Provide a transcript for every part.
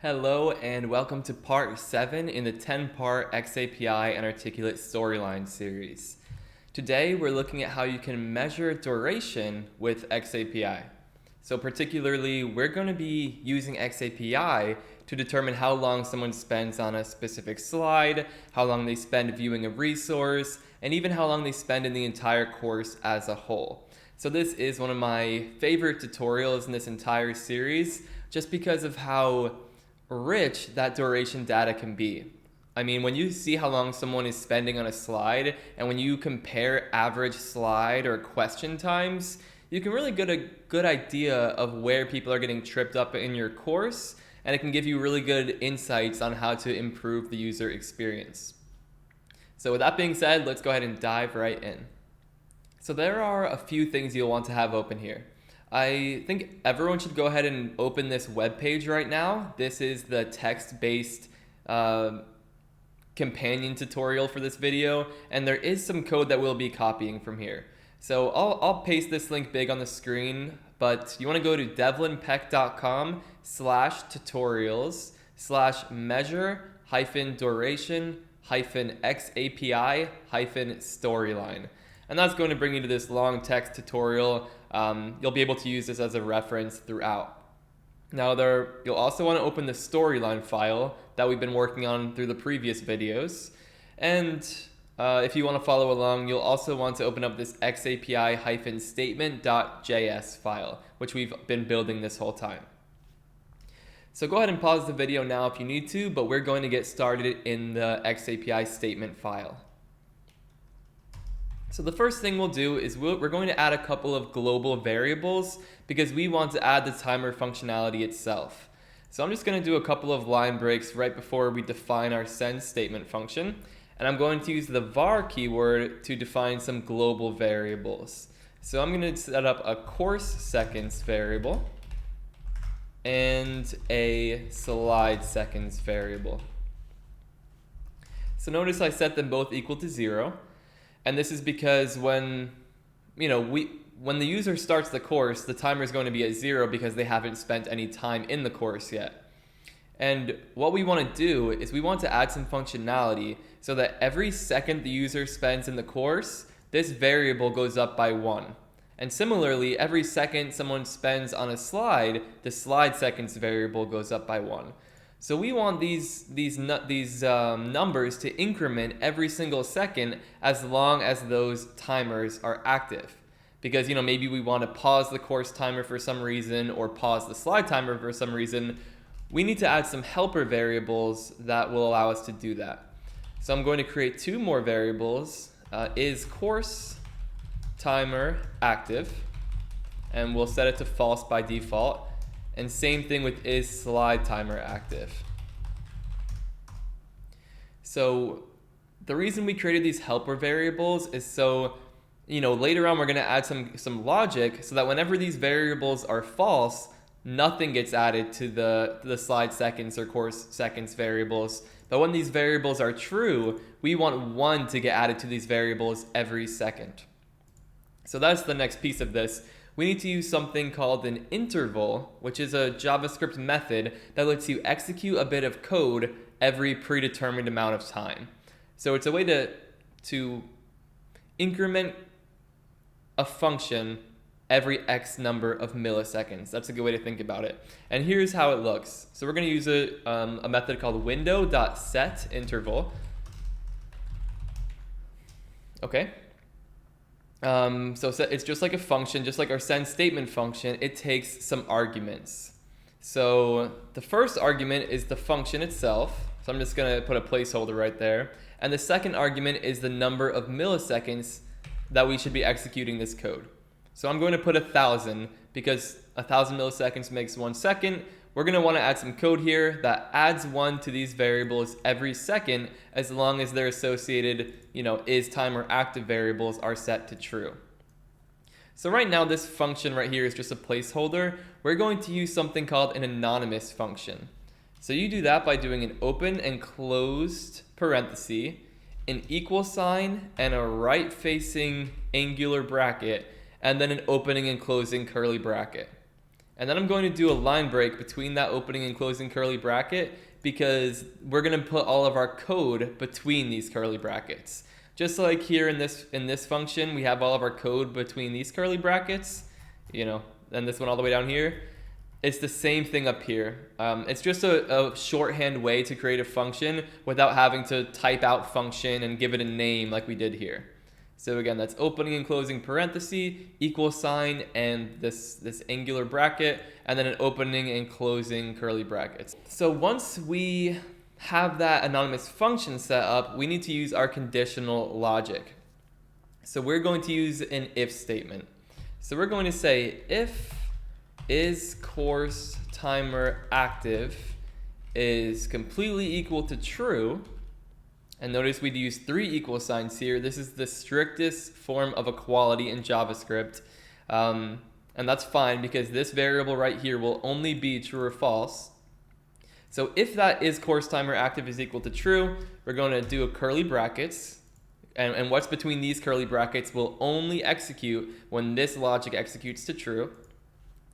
Hello and welcome to part 7 in the 10-part xAPI and Articulate Storyline series. Today we're looking at how you can measure duration with xAPI. So particularly we're going to be using xAPI to determine how long someone spends on a specific slide, how long they spend viewing a resource, and even how long they spend in the entire course as a whole. So this is one of my favorite tutorials in this entire series just because of how rich that duration data can be. I mean, when you see how long someone is spending on a slide, and when you compare average slide or question times, you can really get a good idea of where people are getting tripped up in your course, and it can give you really good insights on how to improve the user experience. So with that being said, let's go ahead and dive right in. So there are a few things you'll want to have open here. I think everyone should go ahead and open this web page right now. This is the text-based companion tutorial for this video, and there is some code that we'll be copying from here. So I'll paste this link big on the screen, but you want to go to devlinpeck.com/tutorials/measure-duration-xAPI-storyline. And that's going to bring you to this long text tutorial. You'll be able to use this as a reference throughout. Now you'll also want to open the storyline file that we've been working on through the previous videos. And if you want to follow along, you'll also want to open up this xAPI-statement.js file, which we've been building this whole time. So go ahead and pause the video now if you need to, but we're going to get started in the xAPI statement file. So the first thing we'll do is we're going to add a couple of global variables because we want to add the timer functionality itself. So I'm just going to do a couple of line breaks right before we define our send statement function. And I'm going to use the var keyword to define some global variables. So I'm going to set up a course seconds variable and a slide seconds variable. So notice I set them both equal to 0. And this is because when the user starts the course, the timer is going to be at 0 because they haven't spent any time in the course yet. And what we want to do is we want to add some functionality so that every second the user spends in the course, this variable goes up by 1. And similarly, every second someone spends on a slide, the slide seconds variable goes up by 1. So we want these numbers to increment every single second as long as those timers are active. Because maybe we want to pause the course timer for some reason or pause the slide timer for some reason. We need to add some helper variables that will allow us to do that. So I'm going to create 2 more variables. Is course timer active? And we'll set it to false by default. And same thing with is slide timer active. So the reason we created these helper variables is so, later on we're going to add some logic so that whenever these variables are false, nothing gets added to the slide seconds or course seconds variables. But when these variables are true, we want 1 to get added to these variables every second. So that's the next piece of this. We need to use something called an interval, which is a JavaScript method that lets you execute a bit of code every predetermined amount of time. So it's a way to increment a function every X number of milliseconds. That's a good way to think about it. And here's how it looks. So we're going to use a method called window.setInterval. Okay. So it's just like a function, just like our send statement function. It takes some arguments. So the first argument is the function itself. So I'm just going to put a placeholder right there. And the second argument is the number of milliseconds that we should be executing this code. So I'm going to put 1,000 because 1,000 milliseconds makes 1 second. We're going to want to add some code here that adds 1 to these variables every second as long as their associated, is timer active variables are set to true. So right now this function right here is just a placeholder. We're going to use something called an anonymous function. So you do that by doing an open and closed parenthesis, an equal sign, and a right-facing angular bracket, and then an opening and closing curly bracket. And then I'm going to do a line break between that opening and closing curly bracket because we're going to put all of our code between these curly brackets. Just like here in this function, we have all of our code between these curly brackets, and this one all the way down here. It's the same thing up here. It's just a shorthand way to create a function without having to type out function and give it a name like we did here. So again, that's opening and closing parenthesis, equal sign, and this angular bracket, and then an opening and closing curly brackets. So once we have that anonymous function set up, we need to use our conditional logic. So we're going to use an if statement. So we're going to say if is course timer active is completely equal to true. And notice we'd use 3 equal signs here. This is the strictest form of equality in JavaScript. And that's fine because this variable right here will only be true or false. So if that is course timer active is equal to true, we're going to do a curly brackets. And what's between these curly brackets will only execute when this logic executes to true.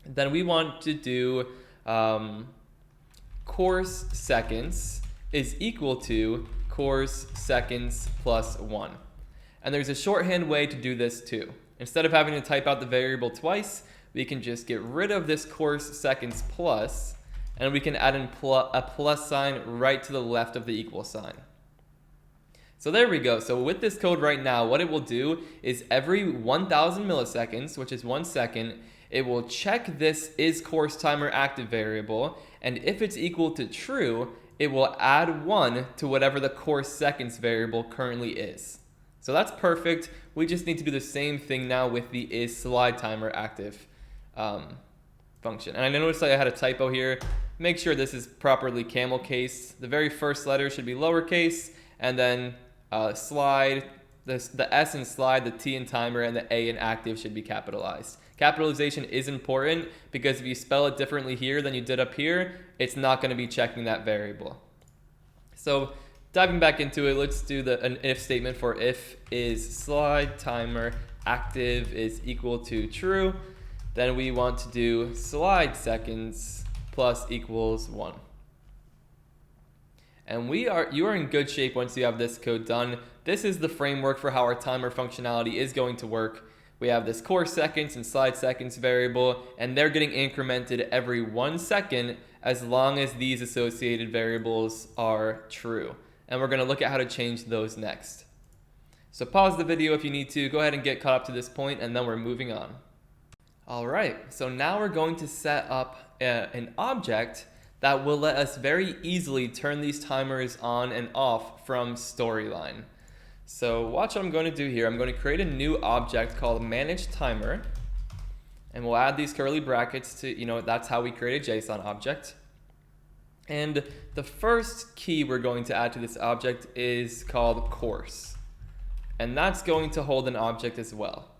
Then we want to do course seconds is equal to course seconds plus 1. And there's a shorthand way to do this too. Instead of having to type out the variable twice, we can just get rid of this course seconds plus, and we can add in a plus sign right to the left of the equal sign. So there we go. So with this code right now, what it will do is every 1,000 milliseconds, which is 1 second, it will check this is course timer active variable, and if it's equal to true, it will add 1 to whatever the course seconds variable currently is. So that's perfect. We just need to do the same thing now with the is slide timer active function. And I noticed I had a typo here. Make sure this is properly camel case. The very first letter should be lowercase, and then slide, the S in slide, the T in timer, and the A in active should be capitalized. Capitalization is important because if you spell it differently here than you did up here, it's not going to be checking that variable. So diving back into it, let's do an if statement for if is slide timer active is equal to true. Then we want to do slide seconds plus equals 1. And you are in good shape once you have this code done. This is the framework for how our timer functionality is going to work. We have this course seconds and slide seconds variable, and they're getting incremented every 1 second as long as these associated variables are true. And we're going to look at how to change those next. So pause the video if you need to. Go ahead and get caught up to this point, and then we're moving on. All right, so now we're going to set up an object that will let us very easily turn these timers on and off from Storyline. So watch what I'm going to do here. I'm going to create a new object called manage timer, and we'll add these curly brackets to, that's how we create a JSON object. And the first key we're going to add to this object is called course, and that's going to hold an object as well.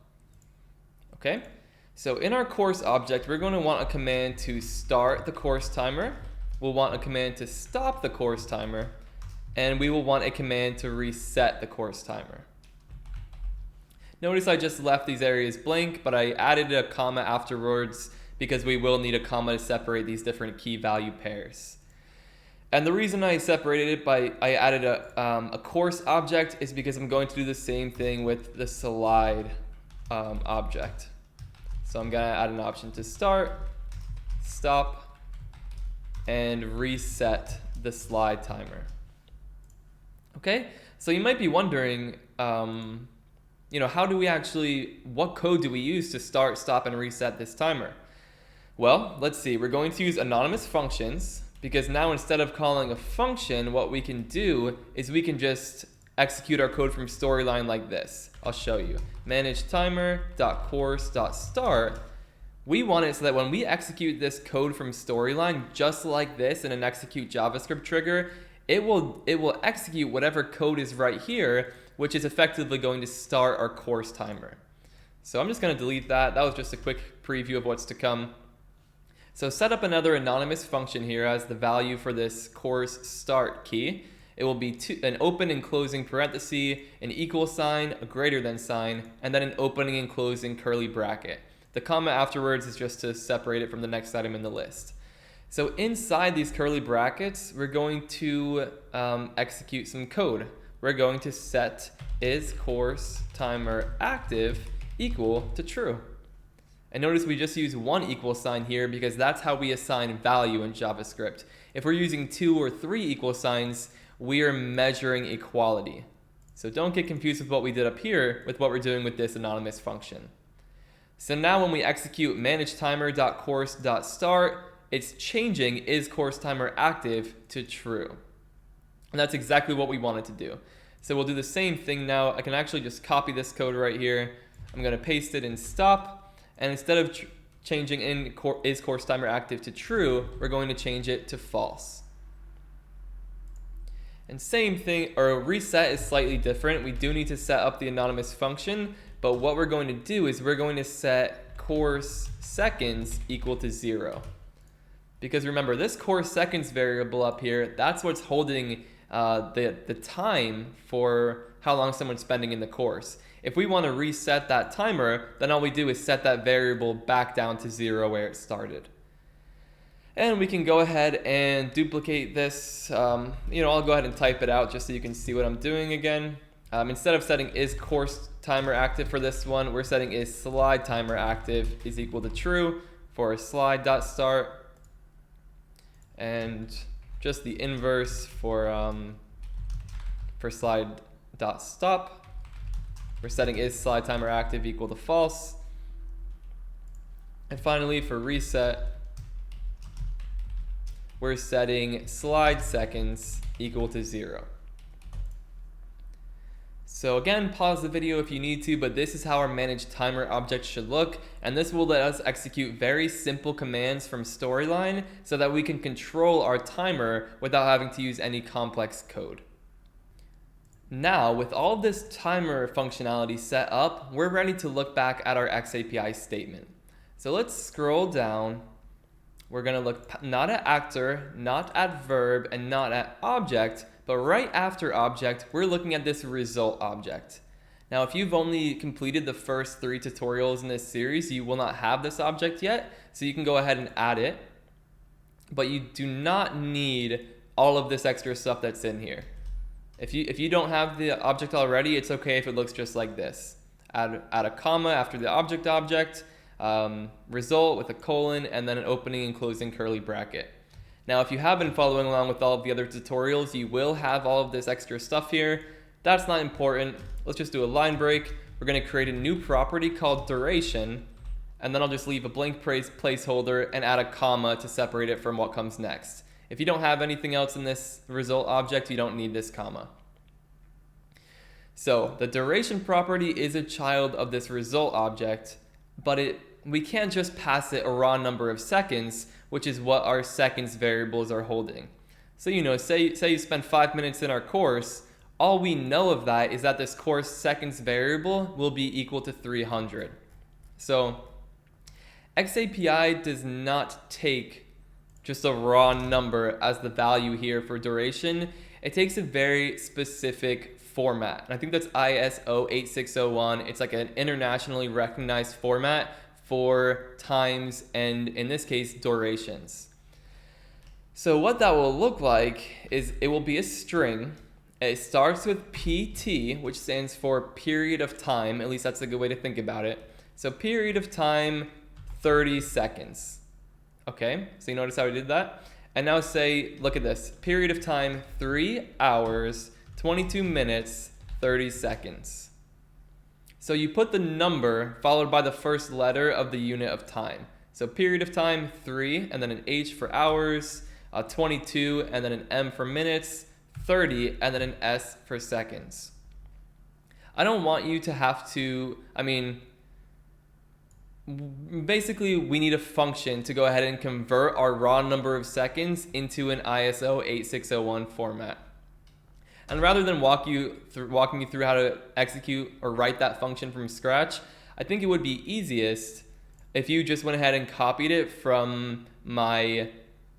Okay, so in our course object, we're going to want a command to start the course timer. We'll want a command to stop the course timer, and we will want a command to reset the course timer. Notice I just left these areas blank, but I added a comma afterwards because we will need a comma to separate these different key value pairs. And the reason I separated it I added a course object is because I'm going to do the same thing with the slide object. So I'm going to add an option to start, stop, and reset the slide timer. Okay, so you might be wondering, what code do we use to start, stop, and reset this timer? Well, let's see. We're going to use anonymous functions because now instead of calling a function, what we can do is we can just execute our code from Storyline like this. I'll show you. Manage timer.course.start. We want it so that when we execute this code from Storyline, just like this in an execute JavaScript trigger, it will execute whatever code is right here, which is effectively going to start our course timer. So I'm just going to delete that. That was just a quick preview of what's to come. So set up another anonymous function here as the value for this course start key. It will be an open and closing parenthesis, an equal sign, a greater than sign, and then an opening and closing curly bracket. The comma afterwards is just to separate it from the next item in the list. So inside these curly brackets, we're going to execute some code. We're going to set isCourseTimerActive equal to true. And notice we just use one equal sign here because that's how we assign value in JavaScript. If we're using 2 or 3 equal signs, we are measuring equality. So don't get confused with what we did up here with what we're doing with this anonymous function. So now when we execute managetimer.course.start, it's changing isCourseTimerActive to true. And that's exactly what we wanted to do. So we'll do the same thing now. I can actually just copy this code right here. I'm going to paste it in stop. And instead of changing isCourseTimerActive to true, we're going to change it to false. And same thing, or reset is slightly different. We do need to set up the anonymous function, but what we're going to do is we're going to set course seconds equal to 0. Because remember, this course seconds variable up here, that's what's holding the time for how long someone's spending in the course. If we want to reset that timer, then all we do is set that variable back down to 0 where it started. And we can go ahead and duplicate this. I'll go ahead and type it out just so you can see what I'm doing again. Instead of setting isCourseTimerActive for this one, we're setting isSlideTimerActive is equal to true for slide.start. And just the inverse for slide.stop. We're setting isSlideTimerActive equal to false. And finally, for reset, we're setting slide seconds equal to 0. So again, pause the video if you need to, but this is how our managed timer object should look, and this will let us execute very simple commands from Storyline so that we can control our timer without having to use any complex code. Now, with all of this timer functionality set up, we're ready to look back at our xAPI statement. So let's scroll down. We're going to look not at actor, not at verb, and not at object, but right after object, we're looking at this result object. Now, if you've only completed the first 3 tutorials in this series, you will not have this object yet, so you can go ahead and add it. But you do not need all of this extra stuff that's in here. If you don't have the object already, it's okay if it looks just like this. Add a comma after the object, result with a colon, and then an opening and closing curly bracket. Now, if you have been following along with all of the other tutorials, you will have all of this extra stuff here. That's not important. Let's just do a line break. We're going to create a new property called duration, and then I'll just leave a blank placeholder and add a comma to separate it from what comes next. If you don't have anything else in this result object, you don't need this comma. So the duration property is a child of this result object, but we can't just pass it a raw number of seconds, which is what our seconds variables are holding. So say you spend 5 minutes in our course, all we know of that is that this course seconds variable will be equal to 300. So xAPI does not take just a raw number as the value here for duration. It takes a very specific format. And I think that's ISO 8601. It's like an internationally recognized format for times and, in this case, durations. So what that will look like is it will be a string. It starts with PT, which stands for period of time. At least that's a good way to think about it. So period of time, 30 seconds. Okay, so you notice how I did that? And now say, look at this, period of time, 3 hours, 22 minutes, 30 seconds. So you put the number followed by the first letter of the unit of time. So period of time, 3, and then an H for hours, 22, and then an M for minutes, 30, and then an S for seconds. I don't want you to have to, basically, we need a function to go ahead and convert our raw number of seconds into an ISO 8601 format. And rather than walking you through how to execute or write that function from scratch, I think it would be easiest if you just went ahead and copied it from my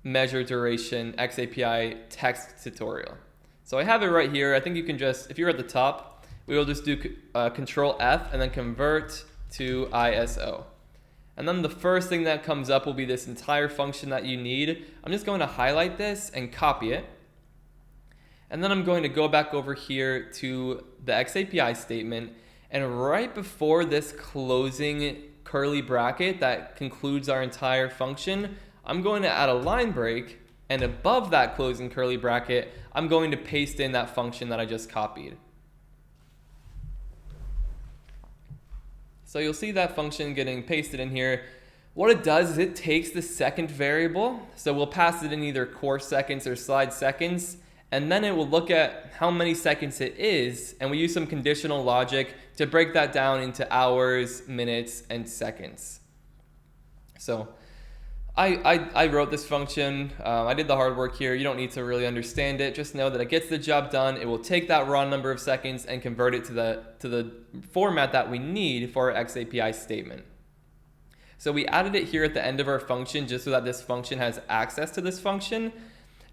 measure duration xAPI text tutorial. So I have it right here. I think you can just, if you're at the top, we will just do Control F and then convert to ISO. And then the first thing that comes up will be this entire function that you need. I'm just going to highlight this and copy it. And then I'm going to go back over here to the xAPI statement. And right before this closing curly bracket that concludes our entire function, I'm going to add a line break. And above that closing curly bracket, I'm going to paste in that function that I just copied. So you'll see that function getting pasted in here. What it does is it takes the second variable. So we'll pass it in either course seconds or slide seconds. And then it will look at how many seconds it is. And we use some conditional logic to break that down into hours, minutes, and seconds. So I wrote this function. I did the hard work here. You don't need to really understand it. Just know that it gets the job done. It will take that raw number of seconds and convert it to the format that we need for our xAPI statement. So we added it here at the end of our function just so that this function has access to this function.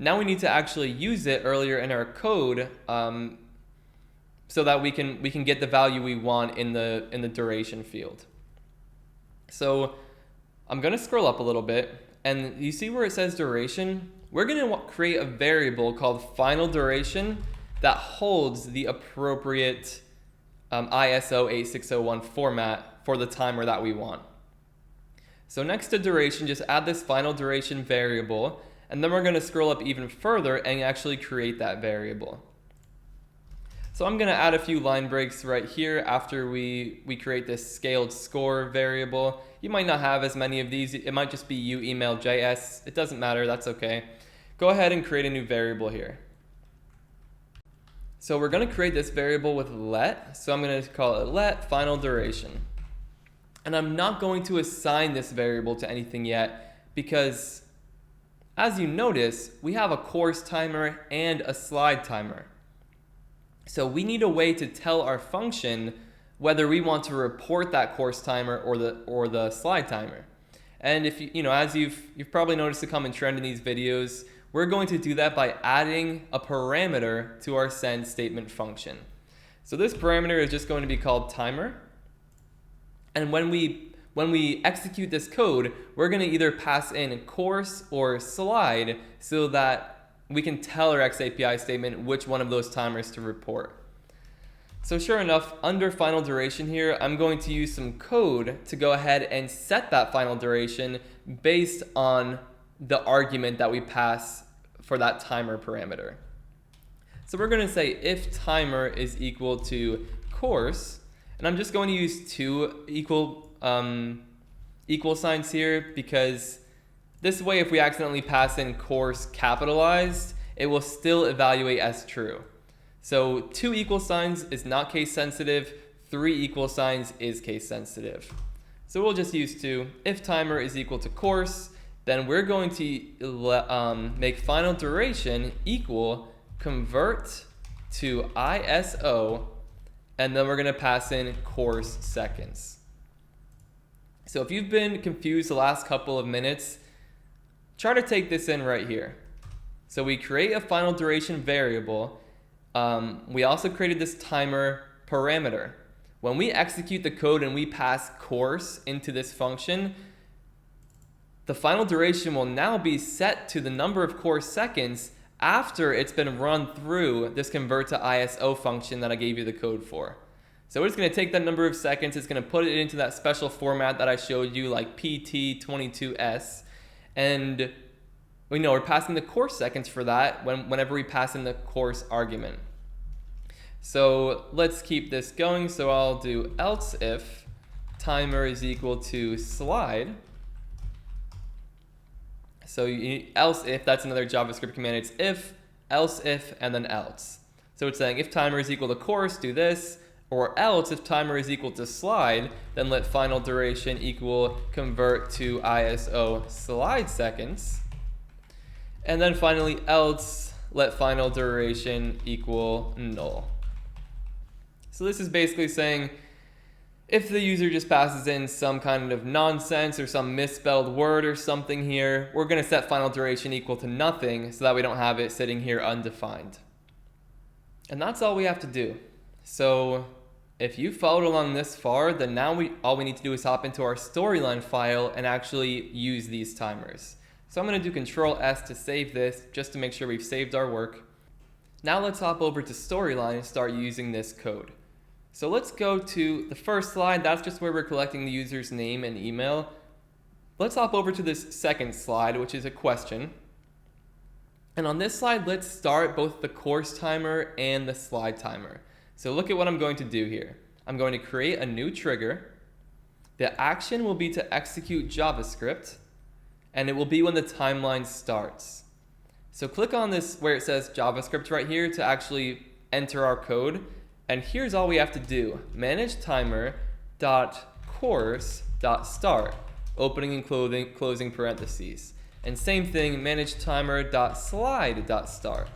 Now we need to actually use it earlier in our code so that we can get the value we want in the duration field. So I'm going to scroll up a little bit, and you see where it says duration? We're going to create a variable called final duration that holds the appropriate ISO 8601 format for the timer that we want. So next to duration, just add this final duration variable, and then we're going to scroll up even further and actually create that variable. So I'm going to add a few line breaks right here after we create this scaled score variable. You might not have as many of these. It might just be uemail.js. It doesn't matter. That's okay. Go ahead and create a new variable here. So we're going to create this variable with let. So I'm going to call it let final duration. And I'm not going to assign this variable to anything yet because, as you notice, we have a course timer and a slide timer. So we need a way to tell our function whether we want to report that course timer or the slide timer. And if as you've probably noticed a common trend in these videos, we're going to do that by adding a parameter to our send statement function. So this parameter is just going to be called timer. And when we execute this code, we're going to either pass in course or slide so that we can tell our xAPI statement which one of those timers to report. So sure enough, under final duration here, I'm going to use some code to go ahead and set that final duration based on the argument that we pass for that timer parameter. So we're going to say if timer is equal to course, and I'm just going to use two equal signs here because this way, if we accidentally pass in course capitalized, it will still evaluate as true. So 2 equal signs is not case sensitive, 3 equal signs is case sensitive. So we'll just use 2. If timer is equal to course, then we're going to make final duration equal convert to ISO, and then we're going to pass in course seconds. So if you've been confused the last couple of minutes, try to take this in right here. So we create a final duration variable. We also created this timer parameter. When we execute the code and we pass course into this function, the final duration will now be set to the number of course seconds after it's been run through this convert to ISO function that I gave you the code for. So it's going to take that number of seconds, it's going to put it into that special format that I showed you, like PT22S, and we're passing the course seconds for that whenever we pass in the course argument. So let's keep this going. So I'll do else if timer is equal to slide. So else if, that's another JavaScript command. It's if, else if, and then else. So it's saying if timer is equal to course, do this. Or else, if timer is equal to slide, then let final duration equal convert to ISO slide seconds. And then finally, else, let final duration equal null. So this is basically saying if the user just passes in some kind of nonsense or some misspelled word or something here, we're going to set final duration equal to nothing so that we don't have it sitting here undefined. And that's all we have to do. So If you followed along this far, then now all we need to do is hop into our storyline file and actually use these timers. So I'm going to do Control S to save this, just to make sure we've saved our work. Now let's hop over to storyline and start using this code. So let's go to the first slide. That's just where we're collecting the user's name and email. Let's hop over to this second slide, which is a question. And on this slide, let's start both the course timer and the slide timer. So look at what I'm going to do here. I'm going to create a new trigger. The action will be to execute JavaScript, and it will be when the timeline starts. So click on this where it says JavaScript right here to actually enter our code. And here's all we have to do. Manage timer.course.start, opening and closing parentheses. And same thing, manage timer.slide.start.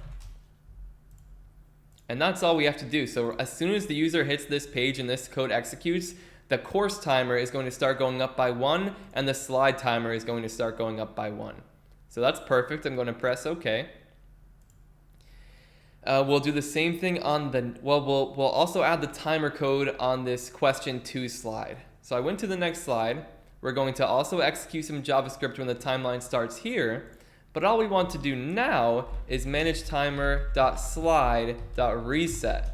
And that's all we have to do. So as soon as the user hits this page and this code executes, the course timer is going to start going up by 1, and the slide timer is going to start going up by 1. So that's perfect. I'm going to press OK. We'll do the same thing on the, we'll also add the timer code on this question 2 slide. So I went to the next slide. We're going to also execute some JavaScript when the timeline starts here. But all we want to do now is manage timer.slide.reset.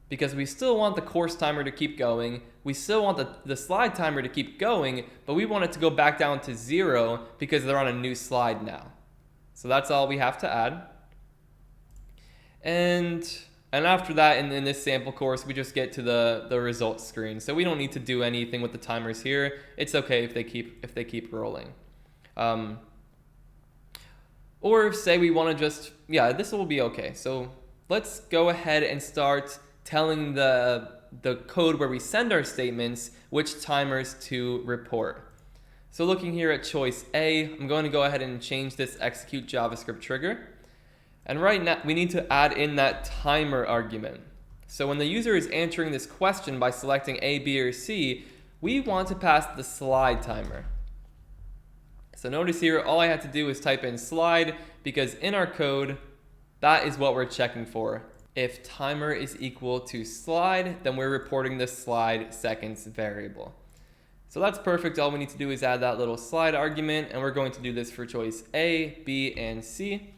Because we still want the course timer to keep going. We still want the slide timer to keep going, but we want it to go back down to 0 because they're on a new slide now. So that's all we have to add. And after that, in this sample course, we just get to the results screen. So we don't need to do anything with the timers here. It's okay if they keep rolling. Or say we want to just, yeah, this will be okay. So let's go ahead and start telling the code where we send our statements which timers to report. So looking here at choice A, I'm going to go ahead and change this execute JavaScript trigger. And right now we need to add in that timer argument. So when the user is answering this question by selecting A, B, or C, we want to pass the slide timer. So notice here, all I had to do is type in slide, because in our code, that is what we're checking for. If timer is equal to slide, then we're reporting the slide seconds variable. So that's perfect. All we need to do is add that little slide argument, and we're going to do this for choice A, B, and C.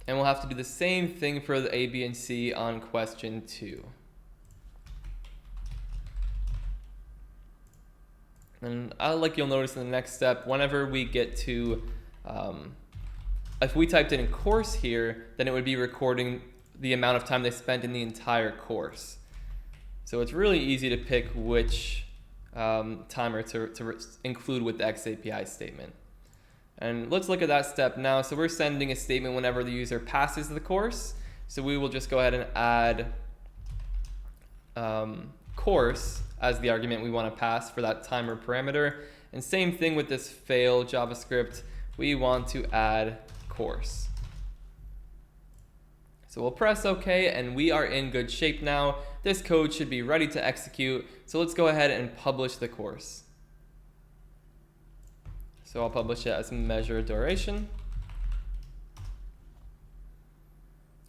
And we'll have to do the same thing for the A, B, and C on question 2. And like you'll notice in the next step, whenever we get to, if we typed in course here, then it would be recording the amount of time they spent in the entire course. So it's really easy to pick which timer to include with the xAPI statement. And let's look at that step now. So we're sending a statement whenever the user passes the course. So we will just go ahead and add course as the argument we want to pass for that timer parameter. And same thing with this fail JavaScript. We want to add course. So we'll press OK, and we are in good shape now. This code should be ready to execute. So let's go ahead and publish the course. So I'll publish it as measure duration.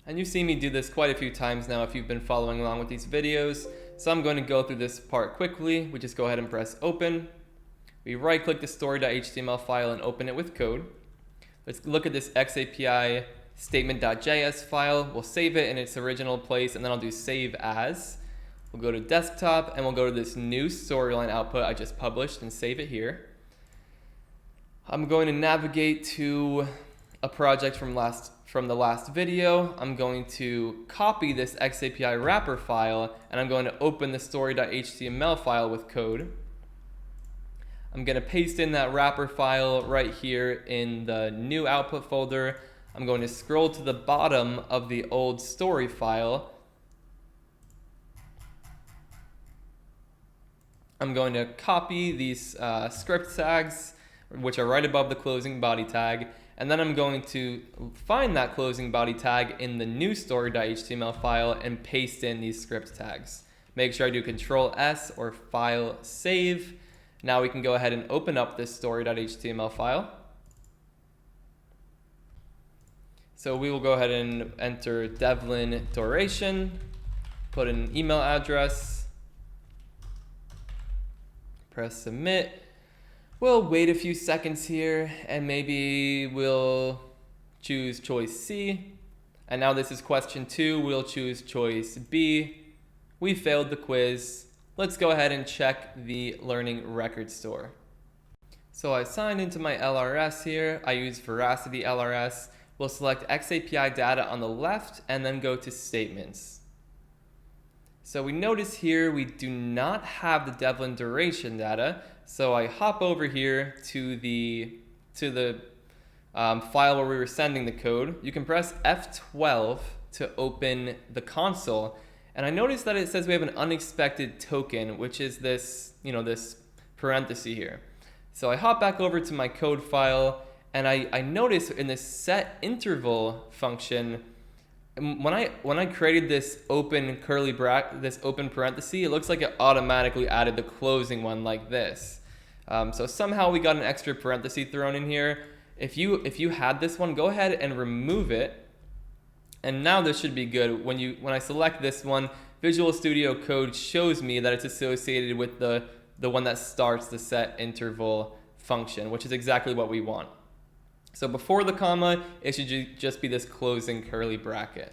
And you've seen me do this quite a few times now if you've been following along with these videos. So I'm going to go through this part quickly. We just go ahead and press open. We right click the story.html file and open it with code. Let's look at this xAPI statement.js file. We'll save it in its original place, and then I'll do save as. We'll go to desktop, and we'll go to this new storyline output I just published and save it here. I'm going to navigate to a project from the last video. I'm going to copy this xAPI wrapper file, and I'm going to open the story.html file with code. I'm going to paste in that wrapper file right here in the new output folder. I'm going to scroll to the bottom of the old story file. I'm going to copy these script tags, which are right above the closing body tag, and then I'm going to find that closing body tag in the new story.html file and paste in these script tags. Make sure I do Control S or File Save. Now we can go ahead and open up this story.html file. So we will go ahead and enter Devlin duration, put in an email address, press submit. We'll wait a few seconds here and maybe we'll choose choice C. And now this is question 2, we'll choose choice B. We failed the quiz. Let's go ahead and check the learning record store. So I signed into my LRS here. I use Veracity LRS. We'll select xAPI data on the left and then go to statements. So we notice here we do not have the Devlin duration data. So I hop over here to the file where we were sending the code. You can press F12 to open the console. And I noticed that it says we have an unexpected token, which is this, this parenthesis here. So I hop back over to my code file, and I notice in this set interval function, when I created this open curly bracket, this open parenthesis, it looks like it automatically added the closing one like this. So somehow we got an extra parenthesis thrown in here. If you had this one, go ahead and remove it. And now this should be good. When I select this one, Visual Studio Code shows me that it's associated with the one that starts the set interval function, which is exactly what we want. So before the comma, it should just be this closing curly bracket.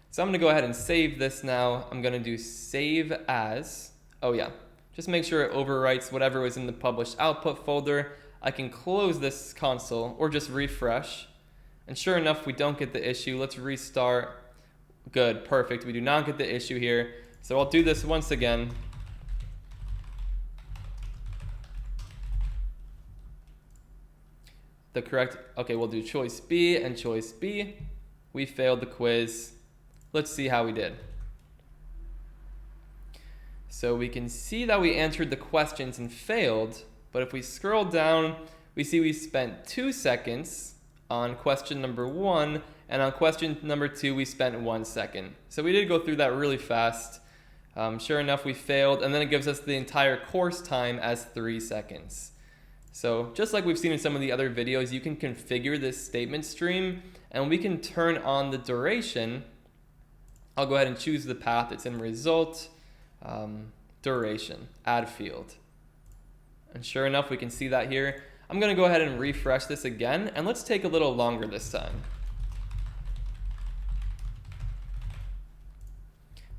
So I'm going to go ahead and save this now. I'm going to do save as. Oh yeah, just make sure it overwrites whatever was in the published output folder. I can close this console or just refresh. And sure enough, we don't get the issue. Let's restart. Good, perfect. We do not get the issue here. So I'll do this once again. Okay, we'll do choice B and choice B. We failed the quiz. Let's see how we did. So we can see that we answered the questions and failed, but if we scroll down, we see we spent 2 seconds on question number 1, and on question number 2, we spent 1 second. So we did go through that really fast. Sure enough, we failed, and then it gives us the entire course time as 3 seconds. So just like we've seen in some of the other videos, you can configure this statement stream, and we can turn on the duration. I'll go ahead and choose the path. It's in result, duration, add field. And sure enough, we can see that here. I'm going to go ahead and refresh this again, and let's take a little longer this time.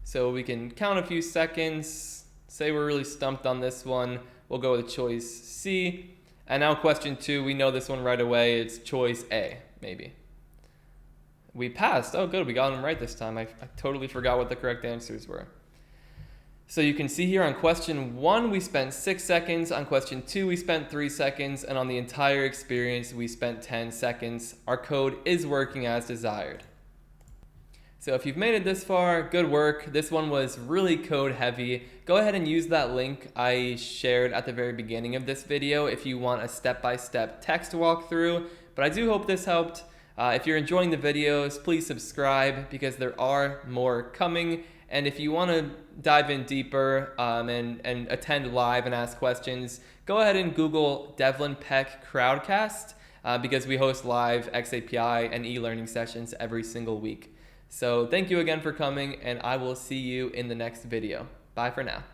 So we can count a few seconds, say we're really stumped on this one, we'll go with choice C. And now question 2, we know this one right away, it's choice A, maybe. We passed, oh good, we got them right this time. I totally forgot what the correct answers were. So you can see here on question 1, we spent 6 seconds. On question 2, we spent 3 seconds. And on the entire experience, we spent 10 seconds. Our code is working as desired. So if you've made it this far, good work. This one was really code heavy. Go ahead and use that link I shared at the very beginning of this video if you want a step-by-step text walkthrough. But I do hope this helped. If you're enjoying the videos, please subscribe because there are more coming. And if you want to dive in deeper and attend live and ask questions, go ahead and Google Devlin Peck Crowdcast because we host live xAPI and e-learning sessions every single week. So thank you again for coming, and I will see you in the next video. Bye for now.